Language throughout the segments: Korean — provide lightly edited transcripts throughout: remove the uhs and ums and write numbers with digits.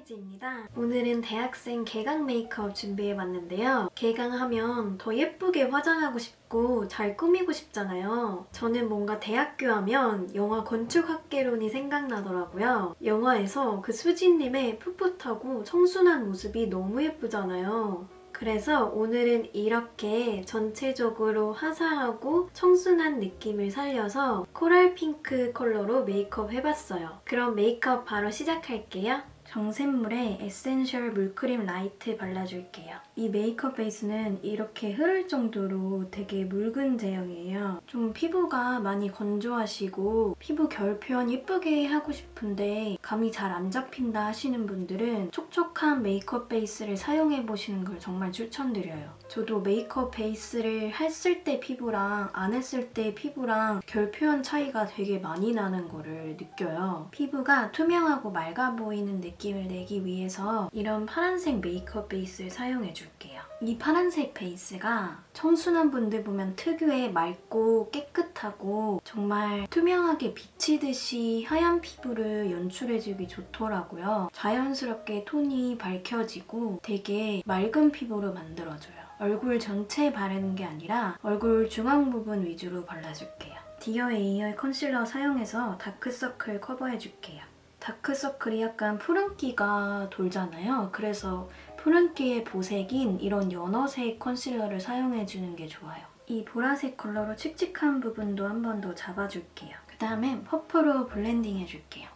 손예지입니다. 오늘은 대학생 개강 메이크업 준비해봤는데요. 개강하면 더 예쁘게 화장하고 싶고 잘 꾸미고 싶잖아요. 저는 뭔가 대학교 하면 영화 건축학개론이 생각나더라고요. 영화에서 그 수진님의 풋풋하고 청순한 모습이 너무 예쁘잖아요. 그래서 오늘은 이렇게 전체적으로 화사하고 청순한 느낌을 살려서 코랄 핑크 컬러로 메이크업 해봤어요. 그럼 메이크업 바로 시작할게요. 정샘물에 에센셜 물크림 라이트 발라줄게요. 이 메이크업 베이스는 이렇게 흐를 정도로 되게 묽은 제형이에요. 좀 피부가 많이 건조하시고 피부 결 표현 예쁘게 하고 싶은데 감이 잘 안 잡힌다 하시는 분들은 촉촉한 메이크업 베이스를 사용해보시는 걸 정말 추천드려요. 저도 메이크업 베이스를 했을 때 피부랑 안 했을 때 피부랑 결 표현 차이가 되게 많이 나는 거를 느껴요. 피부가 투명하고 맑아 보이는 느낌을 내기 위해서 이런 파란색 메이크업 베이스를 사용해줄게요. 이 파란색 베이스가 청순한 분들 보면 특유의 맑고 깨끗하고 정말 투명하게 비치듯이 하얀 피부를 연출해주기 좋더라고요. 자연스럽게 톤이 밝혀지고 되게 맑은 피부로 만들어줘요. 얼굴 전체에 바르는 게 아니라 얼굴 중앙 부분 위주로 발라줄게요. 디어 에이얼 컨실러 사용해서 다크서클 커버해줄게요. 다크서클이 약간 푸른기가 돌잖아요. 그래서 푸른기의 보색인 이런 연어색 컨실러를 사용해주는 게 좋아요. 이 보라색 컬러로 칙칙한 부분도 한 번 더 잡아줄게요. 그 다음엔 퍼프로 블렌딩 해줄게요.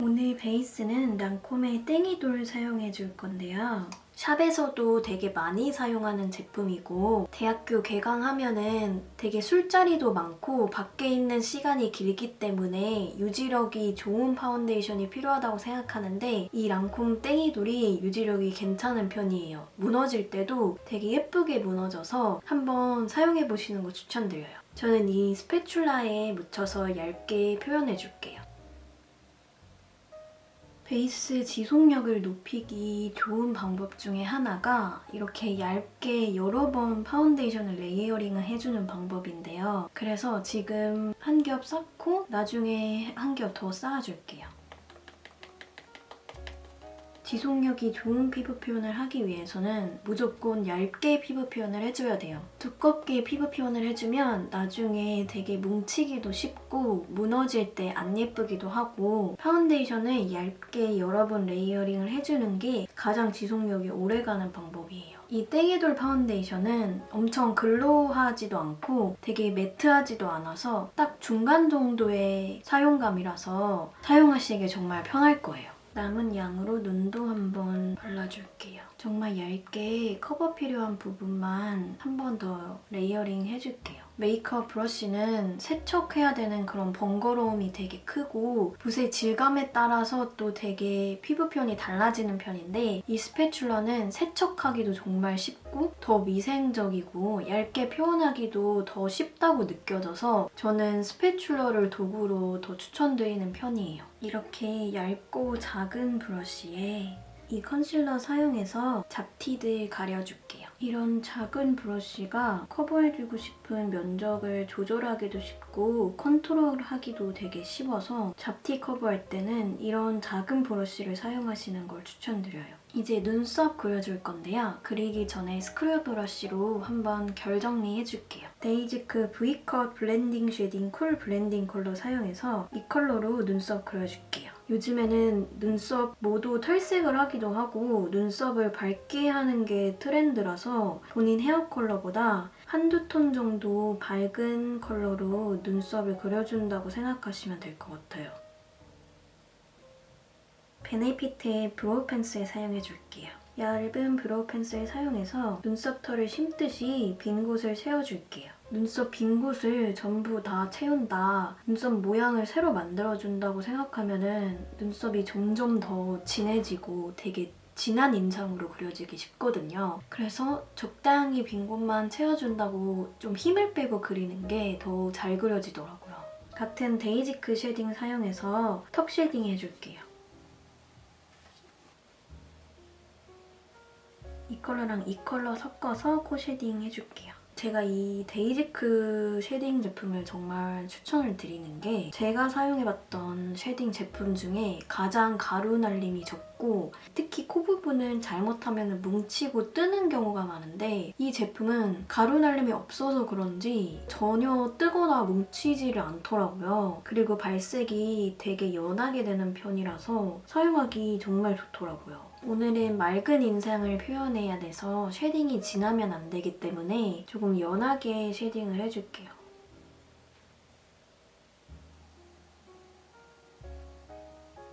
오늘 베이스는 랑콤의 땡이돌 사용해줄 건데요. 샵에서도 되게 많이 사용하는 제품이고 대학교 개강하면은 되게 술자리도 많고 밖에 있는 시간이 길기 때문에 유지력이 좋은 파운데이션이 필요하다고 생각하는데 이 랑콤 땡이돌이 유지력이 괜찮은 편이에요. 무너질 때도 되게 예쁘게 무너져서 한번 사용해보시는 거 추천드려요. 저는 이 스패츌라에 묻혀서 얇게 표현해줄게요. 베이스 지속력을 높이기 좋은 방법 중에 하나가 이렇게 얇게 여러 번 파운데이션을 레이어링을 해주는 방법인데요. 그래서 지금 한 겹 쌓고 나중에 한 겹 더 쌓아줄게요. 지속력이 좋은 피부 표현을 하기 위해서는 무조건 얇게 피부 표현을 해줘야 돼요. 두껍게 피부 표현을 해주면 나중에 되게 뭉치기도 쉽고 무너질 때 안 예쁘기도 하고 파운데이션을 얇게 여러 번 레이어링을 해주는 게 가장 지속력이 오래가는 방법이에요. 이 땡이돌 파운데이션은 엄청 글로우하지도 않고 되게 매트하지도 않아서 딱 중간 정도의 사용감이라서 사용하시기에 정말 편할 거예요. 남은 양으로 눈도 한번 발라줄게요. 정말 얇게 커버 필요한 부분만 한 번 더 레이어링 해줄게요. 메이크업 브러쉬는 세척해야 되는 그런 번거로움이 되게 크고 붓의 질감에 따라서 또 되게 피부 표현이 달라지는 편인데 이 스패츌러는 세척하기도 정말 쉽고 더 미생적이고 얇게 표현하기도 더 쉽다고 느껴져서 저는 스패츌러를 도구로 더 추천드리는 편이에요. 이렇게 얇고 작은 브러쉬에 이 컨실러 사용해서 잡티들 가려줄게요. 이런 작은 브러쉬가 커버해주고 싶은 면적을 조절하기도 쉽고 컨트롤하기도 되게 쉬워서 잡티 커버할 때는 이런 작은 브러쉬를 사용하시는 걸 추천드려요. 이제 눈썹 그려줄 건데요. 그리기 전에 스크류 브러쉬로 한번 결 정리해줄게요. 데이지크 V컷 블렌딩 쉐딩 쿨 블렌딩 컬러 사용해서 이 컬러로 눈썹 그려줄게요. 요즘에는 눈썹 모두 탈색을 하기도 하고 눈썹을 밝게 하는 게 트렌드라서 본인 헤어 컬러보다 한두 톤 정도 밝은 컬러로 눈썹을 그려준다고 생각하시면 될 것 같아요. 베네피트의 브로우 펜슬 사용해줄게요. 얇은 브로우 펜슬 사용해서 눈썹 털을 심듯이 빈 곳을 채워줄게요. 눈썹 빈 곳을 전부 다 채운다, 눈썹 모양을 새로 만들어준다고 생각하면은 눈썹이 점점 더 진해지고 되게 진한 인상으로 그려지기 쉽거든요. 그래서 적당히 빈 곳만 채워준다고 좀 힘을 빼고 그리는 게 더 잘 그려지더라고요. 같은 데이지크 쉐딩 사용해서 턱 쉐딩 해줄게요. 이 컬러랑 이 컬러 섞어서 코 쉐딩 해줄게요. 제가 이 데이지크 쉐딩 제품을 정말 추천을 드리는 게 제가 사용해봤던 쉐딩 제품 중에 가장 가루 날림이 적고 특히 코 부분은 잘못하면 뭉치고 뜨는 경우가 많은데 이 제품은 가루 날림이 없어서 그런지 전혀 뜨거나 뭉치지를 않더라고요. 그리고 발색이 되게 연하게 되는 편이라서 사용하기 정말 좋더라고요. 오늘은 맑은 인상을 표현해야 돼서 쉐딩이 진하면 안 되기 때문에 조금 연하게 쉐딩을 해줄게요.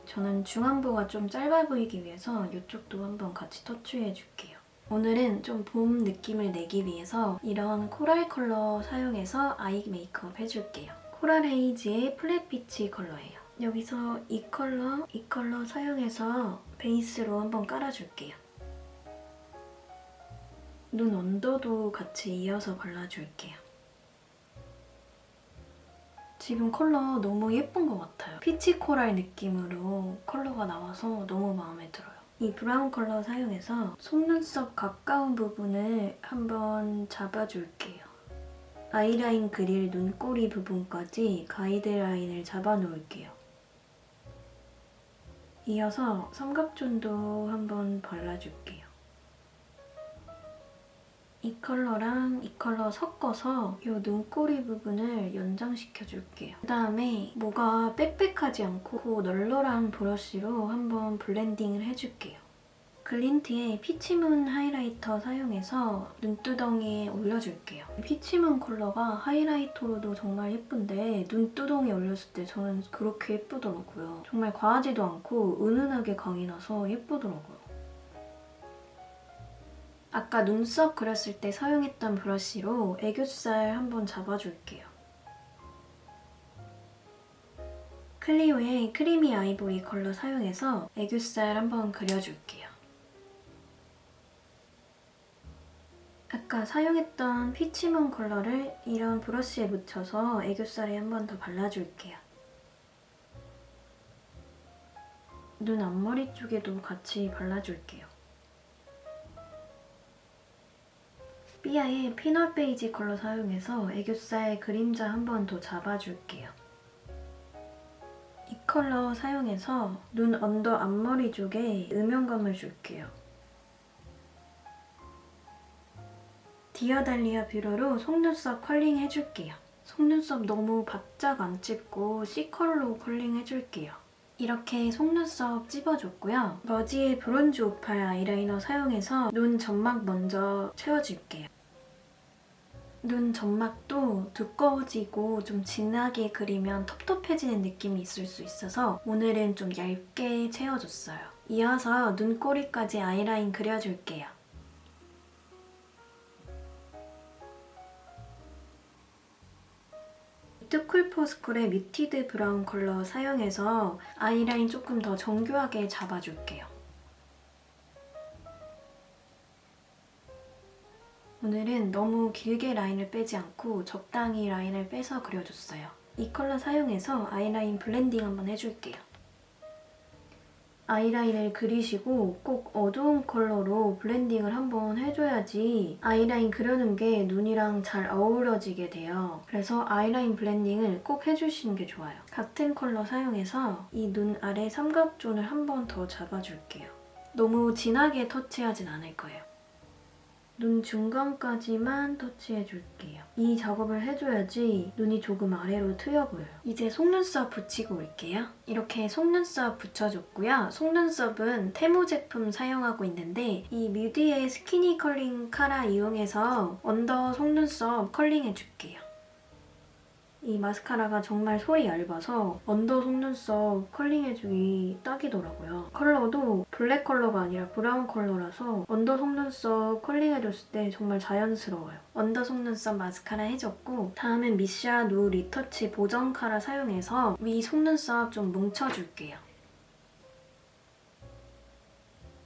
저는 중안부가 좀 짧아 보이기 위해서 이쪽도 한번 같이 터치해줄게요. 오늘은 좀 봄 느낌을 내기 위해서 이런 코랄 컬러 사용해서 아이 메이크업 해줄게요. 코랄 헤이즈의 플랫 피치 컬러예요. 여기서 이 컬러 사용해서 베이스로 한번 깔아줄게요. 눈 언더도 같이 이어서 발라줄게요. 지금 컬러 너무 예쁜 것 같아요. 피치 코랄 느낌으로 컬러가 나와서 너무 마음에 들어요. 이 브라운 컬러 사용해서 속눈썹 가까운 부분을 한번 잡아줄게요. 아이라인 그릴 눈꼬리 부분까지 가이드라인을 잡아놓을게요. 이어서 삼각존도 한번 발라줄게요. 이 컬러랑 이 컬러 섞어서 이 눈꼬리 부분을 연장시켜줄게요. 그다음에 뭐가 빽빽하지 않고 널널한 브러쉬로 한번 블렌딩을 해줄게요. 글린트의 피치문 하이라이터 사용해서 눈두덩이에 올려줄게요. 피치문 컬러가 하이라이터로도 정말 예쁜데 눈두덩이에 올렸을 때 저는 그렇게 예쁘더라고요. 정말 과하지도 않고 은은하게 광이 나서 예쁘더라고요. 아까 눈썹 그렸을 때 사용했던 브러쉬로 애교살 한번 잡아줄게요. 클리오의 크리미 아이보리 컬러 사용해서 애교살 한번 그려줄게요. 아까 사용했던 피치문 컬러를 이런 브러쉬에 묻혀서 애교살에 한 번 더 발라줄게요. 눈 앞머리 쪽에도 같이 발라줄게요. 삐아의 피넛 베이지 컬러 사용해서 애교살 그림자 한 번 더 잡아줄게요. 이 컬러 사용해서 눈 언더 앞머리 쪽에 음영감을 줄게요. 디아달리아 뷰러로 속눈썹 컬링 해줄게요. 속눈썹 너무 바짝 안 찝고 C컬러로 컬링 해줄게요. 이렇게 속눈썹 찝어줬고요. 머지의 브론즈 오팔 아이라이너 사용해서 눈 점막 먼저 채워줄게요. 눈 점막도 두꺼워지고 좀 진하게 그리면 텁텁해지는 느낌이 있을 수 있어서 오늘은 좀 얇게 채워줬어요. 이어서 눈꼬리까지 아이라인 그려줄게요. 투쿨포스쿨의 뮤티드 브라운 컬러 사용해서 아이라인 조금 더 정교하게 잡아줄게요. 오늘은 너무 길게 라인을 빼지 않고 적당히 라인을 빼서 그려줬어요. 이 컬러 사용해서 아이라인 블렌딩 한번 해줄게요. 아이라인을 그리시고 꼭 어두운 컬러로 블렌딩을 한번 해줘야지 아이라인 그려는 게 눈이랑 잘 어우러지게 돼요. 그래서 아이라인 블렌딩을 꼭 해주시는 게 좋아요. 같은 컬러 사용해서 이 눈 아래 삼각존을 한번 더 잡아줄게요. 너무 진하게 터치하진 않을 거예요. 눈 중간까지만 터치해줄게요. 이 작업을 해줘야지 눈이 조금 아래로 트여 보여요. 이제 속눈썹 붙이고 올게요. 이렇게 속눈썹 붙여줬고요. 속눈썹은 테무 제품 사용하고 있는데 이 뮤디의 스키니 컬링 카라 이용해서 언더 속눈썹 컬링해줄게요. 이 마스카라가 정말 솔이 얇아서 언더 속눈썹 컬링해주기 딱이더라고요. 컬러도 블랙 컬러가 아니라 브라운 컬러라서 언더 속눈썹 컬링해줬을 때 정말 자연스러워요. 언더 속눈썹 마스카라 해줬고 다음은 미샤 누 리터치 보정 카라 사용해서 위 속눈썹 좀 뭉쳐줄게요.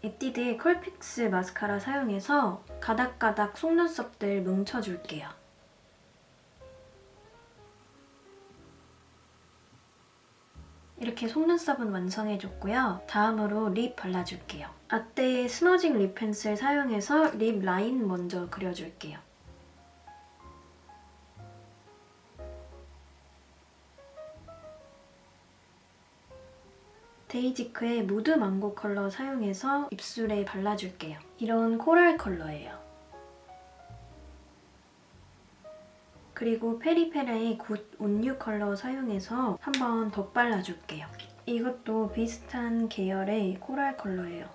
에뛰드의 컬픽스 마스카라 사용해서 가닥가닥 속눈썹들 뭉쳐줄게요. 이렇게 속눈썹은 완성해줬고요. 다음으로 립 발라줄게요. 아떼의 스머징 립 펜슬 사용해서 립 라인 먼저 그려줄게요. 데이지크의 무드 망고 컬러 사용해서 입술에 발라줄게요. 이런 코랄 컬러예요. 그리고 페리페라의 굿 온유 컬러 사용해서 한번 덧발라줄게요. 이것도 비슷한 계열의 코랄 컬러예요.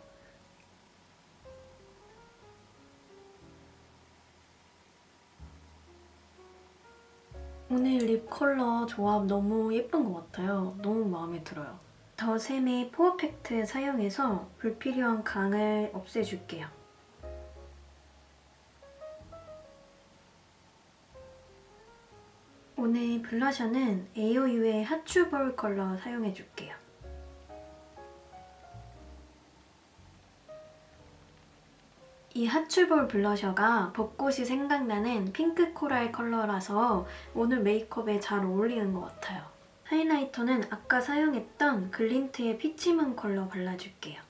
오늘 립 컬러 조합 너무 예쁜 것 같아요. 너무 마음에 들어요. 더샘의 포어팩트 사용해서 불필요한 광을 없애줄게요. 오늘 블러셔는 AOU의 핫추볼 컬러 사용해줄게요. 이 핫추볼 블러셔가 벚꽃이 생각나는 핑크 코랄 컬러라서 오늘 메이크업에 잘 어울리는 것 같아요. 하이라이터는 아까 사용했던 글린트의 피치문 컬러 발라줄게요.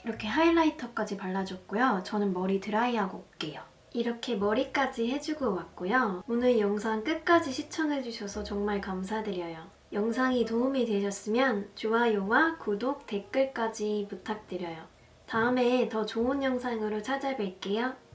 이렇게 하이라이터까지 발라줬고요. 저는 머리 드라이하고 올게요. 이렇게 머리까지 해주고 왔고요. 오늘 영상 끝까지 시청해주셔서 정말 감사드려요. 영상이 도움이 되셨으면 좋아요와 구독, 댓글까지 부탁드려요. 다음에 더 좋은 영상으로 찾아뵐게요.